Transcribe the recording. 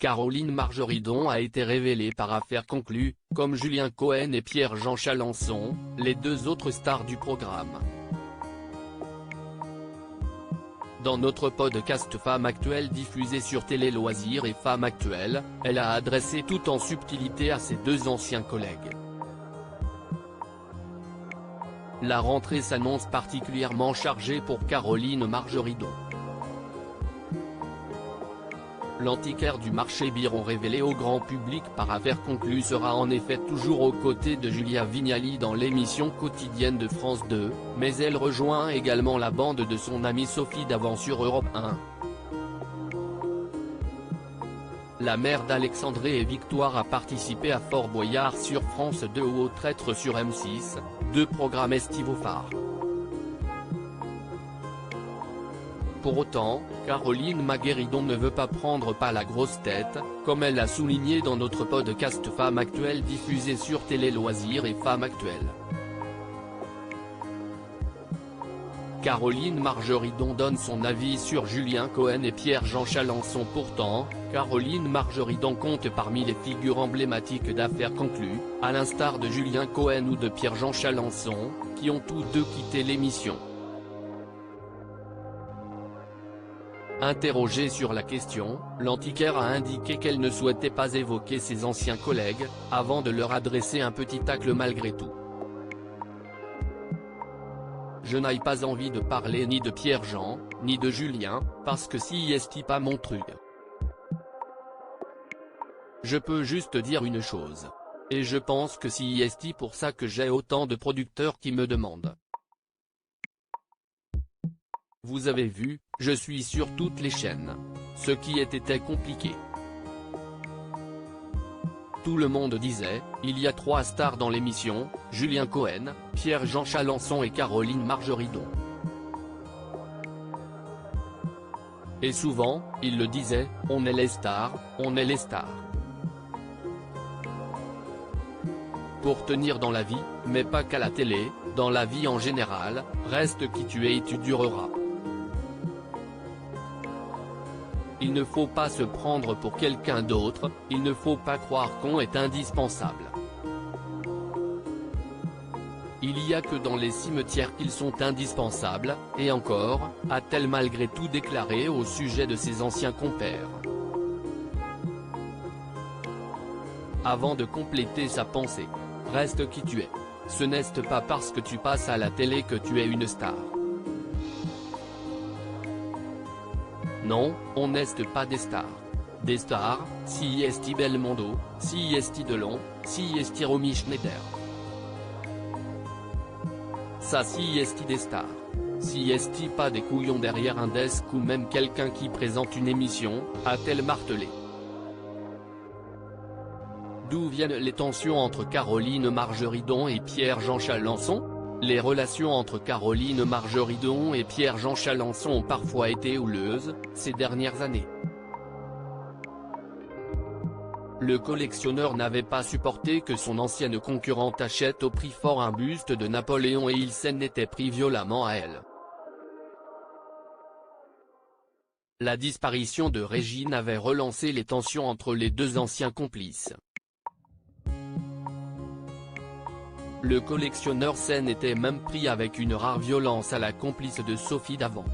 Caroline Margeridon a été révélée par Affaires conclues, comme Julien Cohen et Pierre-Jean Chalençon, les deux autres stars du programme. Dans notre podcast Femmes Actuelles diffusé sur Télé Loisirs et Femmes Actuelles, elle a adressé tout en subtilité à ses deux anciens collègues. La rentrée s'annonce particulièrement chargée pour Caroline Margeridon. L'antiquaire du marché Biron révélé au grand public par Affaires conclues sera en effet toujours aux côtés de Julia Vignali dans l'émission quotidienne de France 2, mais elle rejoint également la bande de son amie Sophie Davant sur Europe 1. La mère d'Alexandré et Victoire a participé à Fort Boyard sur France 2 ou au Traître sur M6, deux programmes estivaux phares. Pour autant, Caroline Margeridon ne veut pas prendre la grosse tête, comme elle l'a souligné dans notre podcast Femmes Actuelles diffusé sur Télé Loisirs et Femmes Actuelles. Caroline Margeridon donne son avis sur Julien Cohen et Pierre-Jean Chalençon. Pourtant, Caroline Margeridon compte parmi les figures emblématiques d'Affaires conclues, à l'instar de Julien Cohen ou de Pierre-Jean Chalençon, qui ont tous deux quitté l'émission. Interrogée sur la question, l'antiquaire a indiqué qu'elle ne souhaitait pas évoquer ses anciens collègues, avant de leur adresser un petit tacle malgré tout. Je n'ai pas envie de parler ni de Pierre-Jean, ni de Julien, parce que c'est pas mon truc. Je peux juste dire une chose. Et je pense que c'est pour ça que j'ai autant de producteurs qui me demandent. Vous avez vu, je suis sur toutes les chaînes. Ce qui était compliqué. Tout le monde disait, il y a 3 stars dans l'émission, Julien Cohen, Pierre-Jean Chalençon et Caroline Margeridon. Et souvent, il le disait, on est les stars, on est les stars. Pour tenir dans la vie, mais pas qu'à la télé, dans la vie en général, reste qui tu es et tu dureras. Il ne faut pas se prendre pour quelqu'un d'autre, il ne faut pas croire qu'on est indispensable. Il y a que dans les cimetières qu'ils sont indispensables, et encore, a-t-elle malgré tout déclaré au sujet de ses anciens compères. Avant de compléter sa pensée. Reste qui tu es. Ce n'est pas parce que tu passes à la télé que tu es une star. Non, on n'est pas des stars. Des stars, si est Belmondo, si est Delon, si est Romy Schneider. Ça si est des stars. Si est pas des couillons derrière un desk ou même quelqu'un qui présente une émission, a-t-elle martelé. D'où viennent les tensions entre Caroline Margeridon et Pierre-Jean Chalençon? Les relations entre Caroline Margeridon et Pierre-Jean Chalençon ont parfois été houleuses, ces dernières années. Le collectionneur n'avait pas supporté que son ancienne concurrente achète au prix fort un buste de Napoléon et il s'en était pris violemment à elle. La disparition de Régine avait relancé les tensions entre les deux anciens complices. Le collectionneur s'en était même pris avec une rare violence à la complice de Sophie Davant.